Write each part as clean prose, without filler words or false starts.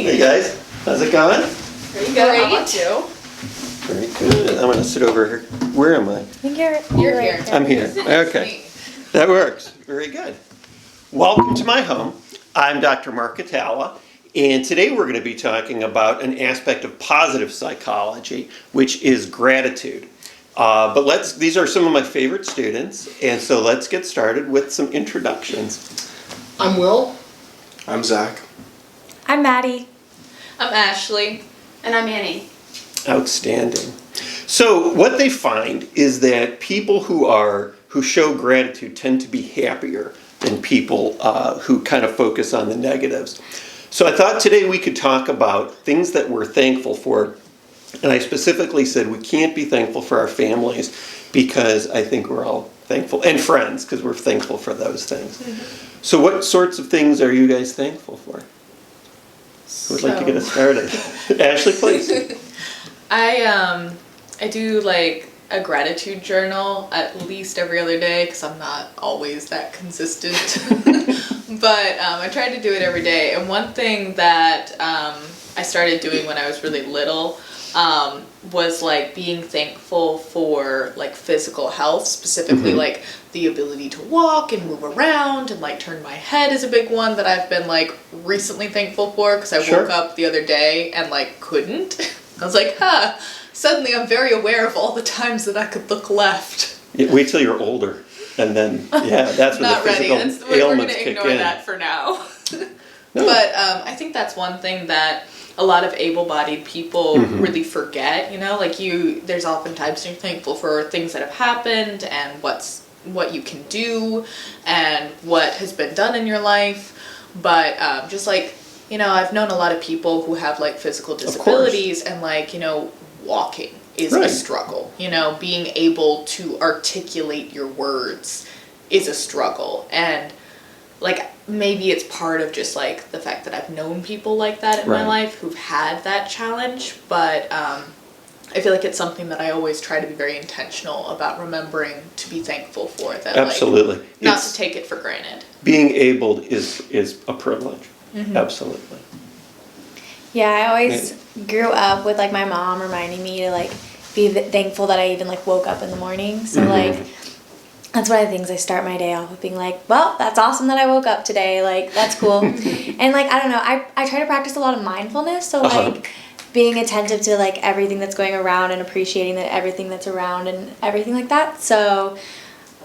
Hey guys, how's it going? Pretty good. How about you? Very good. I'm going to sit over here. Where am I? I think you're here. I'm here. Okay. That works. Very good. Welcome to my home. I'm Dr. Mark Hatala, and today we're going to be talking about an aspect of positive psychology, which is gratitude. These are some of my favorite students, and so let's get started with some introductions. I'm Will. I'm Zach. I'm Maddy. I'm Ashley. And I'm Annie. Outstanding. So what they find is that people who show gratitude tend to be happier than people who kind of focus on the negatives. So I thought today we could talk about things that we're thankful for. And I specifically said we can't be thankful for our families because I think we're all thankful, and friends, because we're thankful for those things. Mm-hmm. So what sorts of things are you guys thankful for? Who would like to get us started? Ashley, please. I do like a gratitude journal at least every other day because I'm not always that consistent. But I try to do it every day. And one thing that I started doing when I was really little was like being thankful for like physical health, specifically like the ability to walk and move around and like turn my head is a big one that I've been like recently thankful for because I woke up the other day and like couldn't. I was like, suddenly I'm very aware of all the times that I could look left. Yeah, wait till you're older, and then that's when the physical ailments kick in. We're going to ignore that for now. No. But I think that's one thing that a lot of able-bodied people really forget, you know, like there's oftentimes you're thankful for things that have happened and what you can do and what has been done in your life, but just like, you know, I've known a lot of people who have like physical disabilities and like, you know, walking is a struggle, you know, being able to articulate your words is a struggle, and like maybe it's part of just like the fact that I've known people like that in my life who've had that challenge, but I feel like it's something that I always try to be very intentional about remembering to be thankful for. That absolutely, like, not to take it for granted. Being able is a privilege. Absolutely. Yeah, I always grew up with like my mom reminding me to like be thankful that I even like woke up in the morning. So like that's one of the things I start my day off with, being like, well, that's awesome that I woke up today. Like, that's cool. And like, I don't know, I try to practice a lot of mindfulness. So like being attentive to like everything that's going around and appreciating that everything that's around and everything like that. So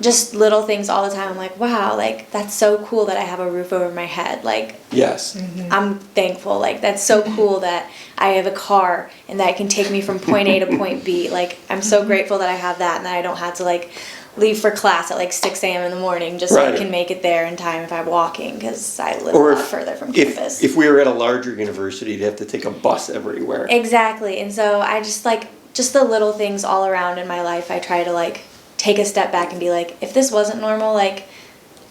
just little things all the time. I'm like, wow, like that's so cool that I have a roof over my head. Like, yes, I'm thankful. Like, that's so cool that I have a car and that can take me from point A to point B. Like, I'm so grateful that I have that and that I don't have to like leave for class at like 6 a.m. in the morning just so I can make it there in time if I'm walking, because I live a lot further from campus. If we were at a larger university, you'd have to take a bus everywhere. Exactly. And so I just like, just the little things all around in my life, I try to like take a step back and be like, if this wasn't normal, like,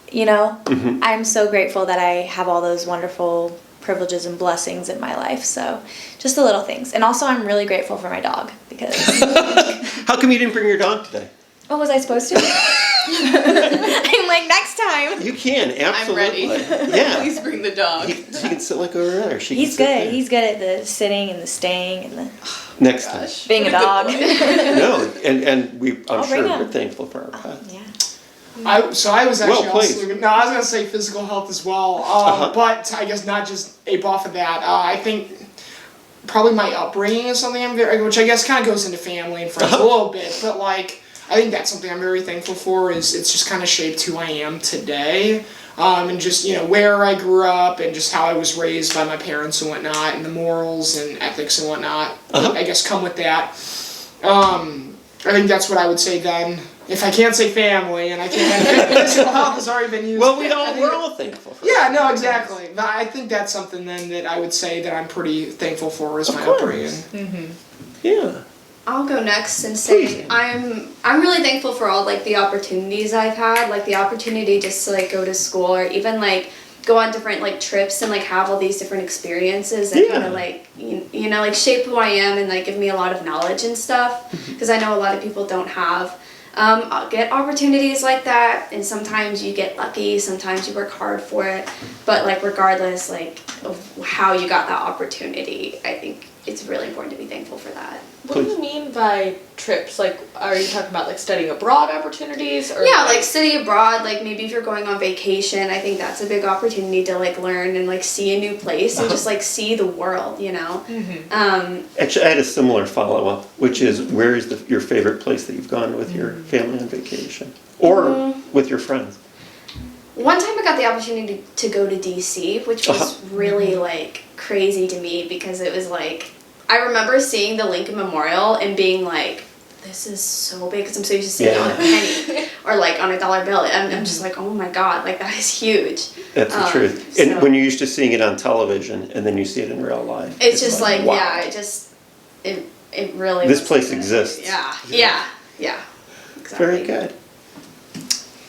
you know, I'm so grateful that I have all those wonderful privileges and blessings in my life. So just the little things. And also I'm really grateful for my dog because... How come you didn't bring your dog today? Oh, was I supposed to? I'm like, next time. You can, absolutely. I'm ready. Yeah. Please bring the dog. He can sit like over there. He's good. He's good at the sitting and the staying and the... Next time. Being a dog. No, and I'm sure bring him. we're thankful for our pets. Yeah. I was actually I was going to say physical health as well, but I guess not just ape off of that. I think probably my upbringing is something which I guess kind of goes into family and friends a little bit, but like, I think that's something I'm very thankful for. Is it's just kind of shaped who I am today, and just, you know, where I grew up and just how I was raised by my parents and whatnot, and the morals and ethics and whatnot. I guess come with that. I think that's what I would say then. If I can't say family and I can't, physical health has already been used. Well, we're all thankful for. Yeah, no, exactly. But I think that's something then that I would say that I'm pretty thankful for is my upbringing. Yeah. I'll go next and say I'm really thankful for all like the opportunities I've had, like the opportunity just to like go to school or even like go on different like trips and like have all these different experiences and kind of like you know like shape who I am and like give me a lot of knowledge and stuff, because I know a lot of people don't have get opportunities like that, and sometimes you get lucky, sometimes you work hard for it, but like regardless like of how you got that opportunity, I think it's really important to be thankful for that. What do you mean by trips? Like, are you talking about like studying abroad opportunities, or Yeah, like study abroad, like maybe if you're going on vacation, I think that's a big opportunity to like learn and like see a new place and just like see the world, you know? Actually, I had a similar follow-up, which is, where is your favorite place that you've gone with your family on vacation? Or with your friends? One time I got the opportunity to go to DC, which was really like crazy to me because it was like, I remember seeing the Lincoln Memorial and being like, this is so big, because I'm so used to seeing it on a penny or like on a dollar bill. And I'm just like, oh my God, like that is huge. That's the truth. And when you're used to seeing it on television and then you see it in real life. It's just like, wow. yeah, it really This was place like exists. Yeah. Exactly. Very good.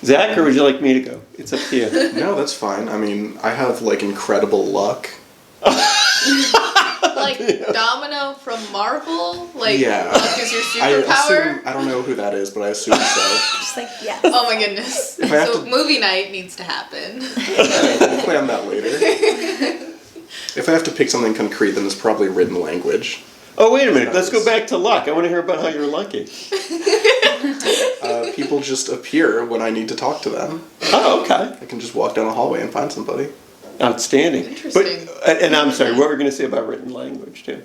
Zach, or would you like me to go? It's up to you. No, that's fine. I mean, I have like incredible luck. like Domino from Marvel? Like, Yeah. luck is your superpower? I don't know who that is, but I assume so. Just like, yes. Oh my goodness. If I have So to- movie night needs to happen. We'll plan that later. If I have to pick something concrete, then it's probably written language. Oh, wait a minute. Let's go back to luck. I want to hear about how you're lucky. People just appear when I need to talk to them. Oh, okay. I can just walk down a hallway and find somebody. Outstanding. Interesting. But, and I'm sorry, what were we going to say about written language, too?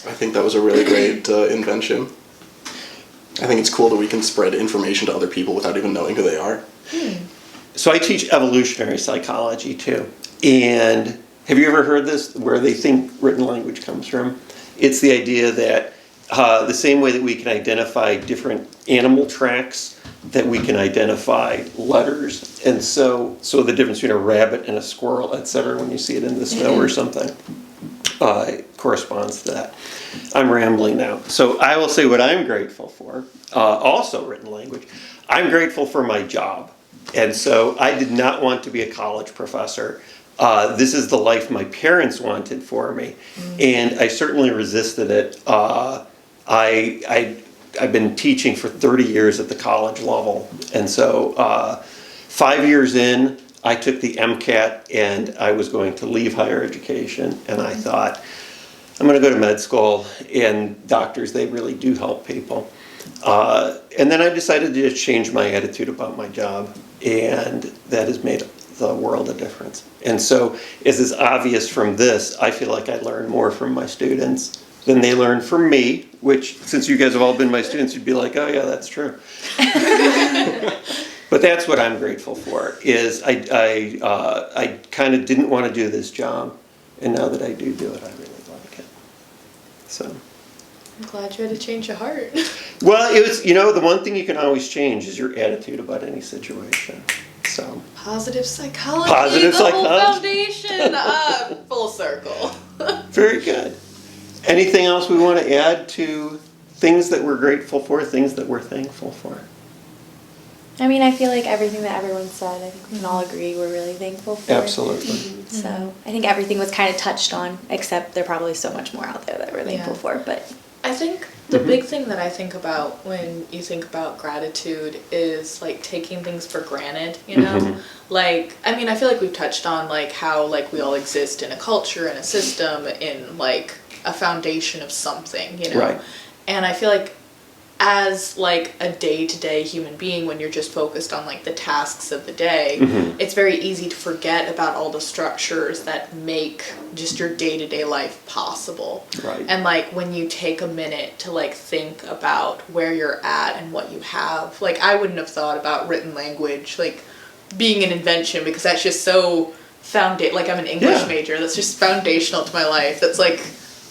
I think that was a really great invention. I think it's cool that we can spread information to other people without even knowing who they are. So I teach evolutionary psychology, too. And have you ever heard this, where they think written language comes from? It's the idea that the same way that we can identify different animal tracks, that we can identify letters. And so the difference between a rabbit and a squirrel, etc., when you see it in the snow or something, corresponds to that. I'm rambling now. So I will say what I'm grateful for, also written language. I'm grateful for my job. And so I did not want to be a college professor. This is the life my parents wanted for me. And I certainly resisted it. I've been teaching for 30 years at the college level. And so 5 years in, I took the MCAT and I was going to leave higher education. And I thought, I'm going to go to med school, and doctors, they really do help people. And then I decided to just change my attitude about my job. And that has made the world a difference. And so, as is obvious from this, I feel like I learn more from my students than they learn from me, which, since you guys have all been my students, you'd be like, oh yeah, that's true. But that's what I'm grateful for, is I kind of didn't want to do this job, and now that I do it, I really like it. So. I'm glad you had to change your heart. Well, it was, the one thing you can always change is your attitude about any situation. So. Positive psychology. Positive the psychology. whole foundation. Full circle. Very good. Anything else we want to add to things that we're grateful for, things that we're thankful for? I mean, I feel like everything that everyone said, I think we can all agree we're really thankful for. Absolutely. So I think everything was kind of touched on, except there probably so much more out there that we're thankful for. But I think the big thing that I think about when you think about gratitude is like taking things for granted, Like, I mean, I feel like we've touched on like how like we all exist in a culture and a system in like a foundation of something, Right. And I feel like as like a day-to-day human being, when you're just focused on like the tasks of the day, it's very easy to forget about all the structures that make just your day-to-day life possible. Right. And like when you take a minute to like think about where you're at and what you have, like I wouldn't have thought about written language like being an invention, because that's just so like I'm an English major, that's just foundational to my life. That's like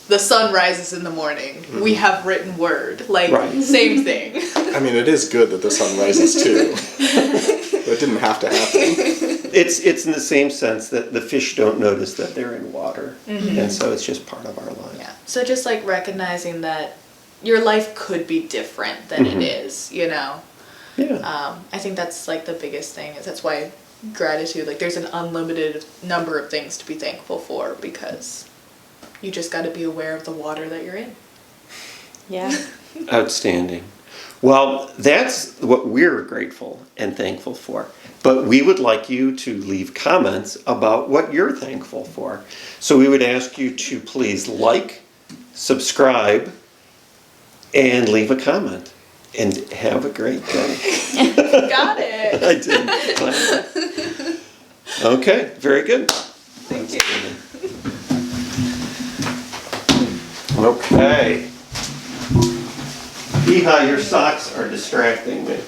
the sun rises in the morning. We have written word. Like, same thing. I mean, it is good that the sun rises too. But it didn't have to happen. It's in the same sense that the fish don't notice that they're in water. And so it's just part of our life. Yeah. So just like recognizing that your life could be different than it is, Yeah. I think that's like the biggest thing. Is that's why gratitude, like there's an unlimited number of things to be thankful for, because you just got to be aware of the water that you're in. yeah. Outstanding. Well, that's what we're grateful and thankful for. But we would like you to leave comments about what you're thankful for. So we would ask you to please like, subscribe, and leave a comment. And have a great day. Got it. I did. Okay, very good. Thank you. Okay. Piha, your socks are distracting me.